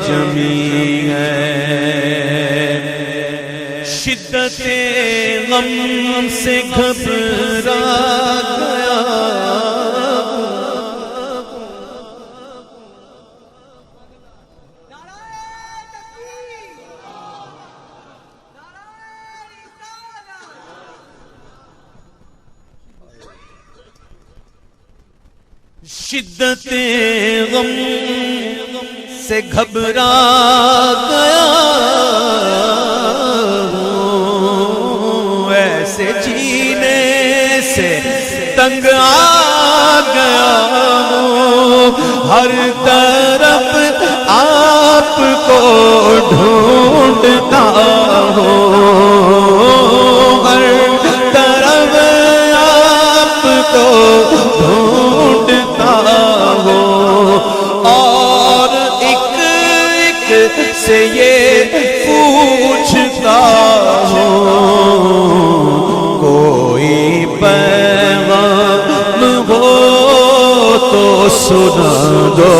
جمی ہے، شدت غم سے گھبرا گیا، شدت غم سے گھبرا گیا، ایسے جینے سے تنگ آ گیا، ہر طرف آپ کو ڈھونڈتا ہوں، ہر طرف آپ کو ڈھونڈتا ہوں، اور ایک ایک سے یہ پوچھتا ہوں، کوئی پیغام ہو تو سنا دو،